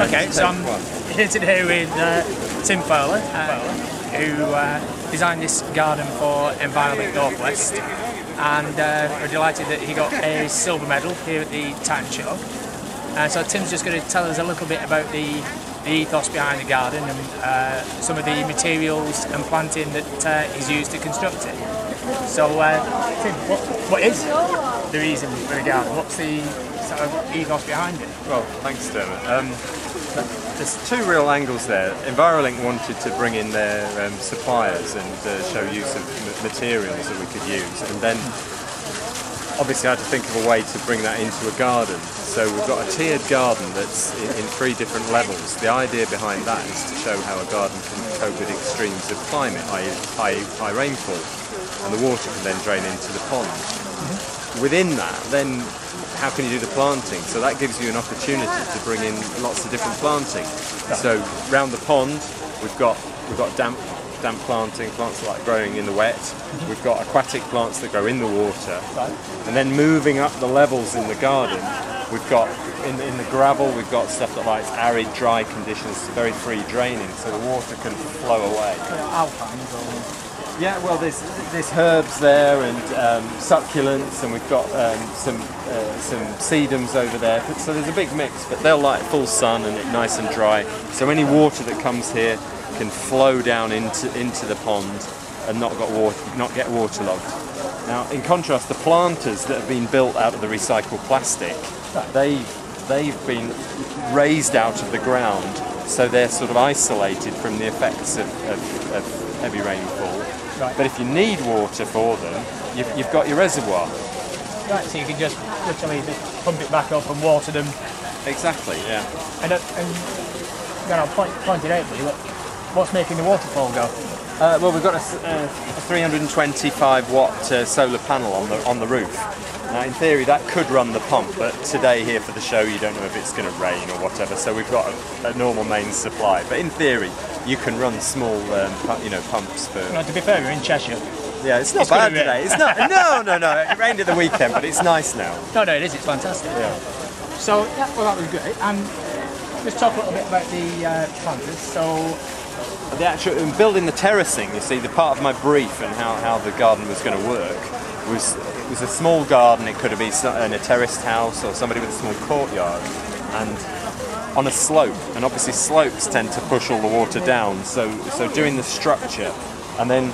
Okay, so I'm here today with Tim Fowler, who designed this garden for Environment Northwest, and we're delighted that he got a silver medal here at the Tatton show. So Tim's just going to tell us a little bit about the ethos behind the garden and some of the materials and planting that he's used to construct it. So Tim, what is the reason for the garden? What's the sort of ethos behind it? Well, thanks, Dermot. There's two real angles there. Envirolink wanted to bring in their suppliers and show use of materials that we could use, and then obviously I had to think of a way to bring that into a garden. So we've got a tiered garden that's in three different levels. The idea behind that is to show how a garden can cope with extremes of climate, i.e. high rainfall, and the water can then drain into the pond. Within that, then how can you do the planting? So that gives you an opportunity to bring in lots of different planting. So round the pond, we've got damp planting, plants like growing in the wet. We've got aquatic plants that grow in the water. And then moving up the levels in the garden, we've got in the gravel, we've got stuff that likes arid, dry conditions, very free draining, so the water can flow away. Yeah, well, there's herbs there and succulents, and we've got some sedums over there. So there's a big mix, but they'll like full sun and it's nice and dry. So any water that comes here can flow down into the pond and not get waterlogged. Now, in contrast, the planters that have been built out of the recycled plastic, they've been raised out of the ground, so they're sort of isolated from the effects of heavy rainfall. Right. But if you need water for them, you've got your reservoir. Right, so you can just literally just pump it back up and water them. Exactly, yeah. And then I'll point it out for you. What's making the waterfall go? Well, we've got a 325 watt solar panel on the roof. Now, in theory, that could run the pump, but today here for the show, you don't know if it's going to rain or whatever, so we've got a normal mains supply. But in theory, you can run small, pumps for. No, to be fair, we're in Cheshire. Yeah, it's not bad today. It's not. No. It rained at the weekend, but it's nice now. No, it is. It's fantastic. Yeah. So, well, that was great. And let's talk a little bit about the planters. So. The actual building the terracing, you see, the part of my brief and how the garden was going to work was a small garden. It could have been in a terraced house or somebody with a small courtyard, and on a slope. And obviously slopes tend to push all the water down. So doing the structure and then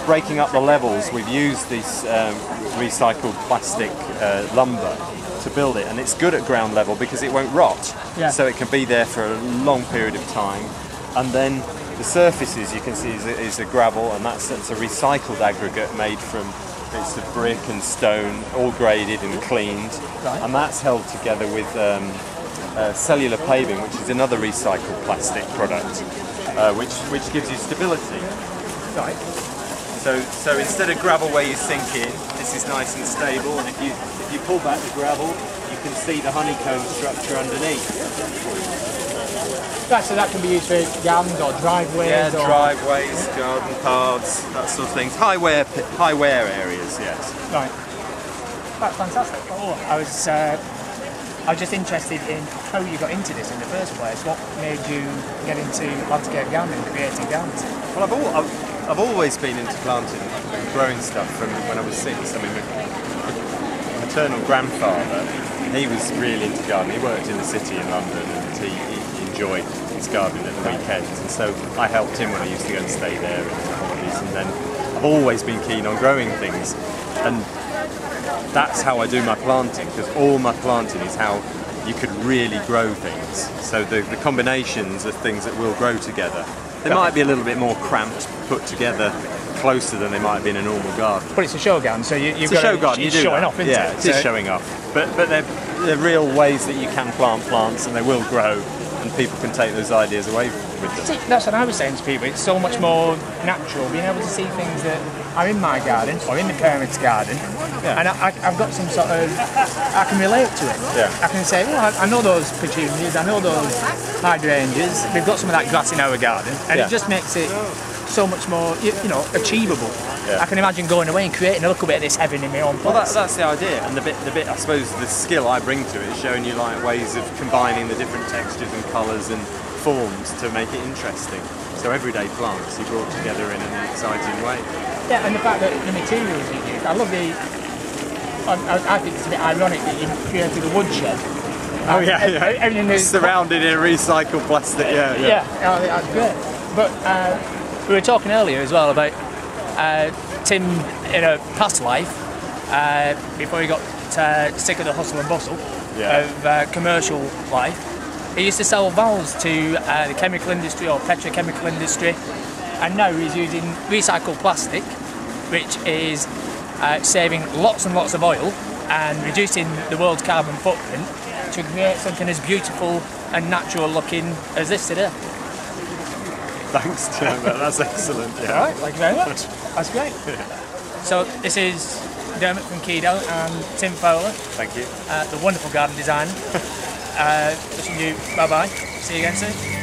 breaking up the levels, we've used this recycled plastic lumber to build it, and it's good at ground level because it won't rot. Yeah. So it can be there for a long period of time. And then the surfaces you can see is a gravel, and that's a recycled aggregate made from bits of brick and stone, all graded and cleaned. Right. And that's held together with cellular paving, which is another recycled plastic product, which gives you stability. Right. So instead of gravel where you sink in, this is nice and stable. And if you pull back the gravel, you can see the honeycomb structure underneath. Right, so that can be used for gardens or driveways? Yeah, driveways, garden paths, that sort of things. High wear areas, yes. Right. That's fantastic. Oh, I was just interested in how you got into this in the first place. What made you get into landscape gardening, creating gardens? Well, I've always been into planting and growing stuff from when I was 6. I mean, my maternal grandfather, he was really into gardening. He worked in the city in London, and he enjoyed his gardening at the weekends, and so I helped him when I used to go and stay there in the holidays. And then I've always been keen on growing things, and that's how I do my planting, because all my planting is how you could really grow things. So the combinations of things that will grow together, they might be a little bit more cramped, put together closer than they might be in a normal garden. But it's a show garden, so you've it's got a show garden. It's showing off, isn't it? Yeah, it is showing off. But they're real ways that you can plant plants, and they will grow, and people can take those ideas away with them. See, that's what I was saying to people. It's so much more natural being able to see things that are in my garden or in the parents' garden, and I've got some sort of, I can relate to it. Yeah. I can say, well, I know those petunias, I know those hydrangeas. We've got some of that grass in our garden, and it just makes it so much more, achievable. Yeah. I can imagine going away and creating a little bit of this heaven in my own place. Well, that's the idea, and the bit I suppose the skill I bring to it is showing you like ways of combining the different textures and colours and forms to make it interesting. So everyday plants you brought together in an exciting way. Yeah, and the fact that the materials you use, I love the. I think it's a bit ironic that you created a woodshed. Oh yeah, Everything is surrounded in recycled plastic. Yeah, that's great. But we were talking earlier as well about Tim in a past life, before he got sick of the hustle and bustle of commercial life. He used to sell valves to the chemical industry or petrochemical industry, and now he's using recycled plastic, which is saving lots and lots of oil and reducing the world's carbon footprint to create something as beautiful and natural looking as this today. Thanks, Tim. That's excellent. Yeah. All right, thank you very much. That's great. So this is Dermot from Kedel and Tim Fowler. Thank you. The wonderful garden designer. Wishing you bye-bye. See you again soon.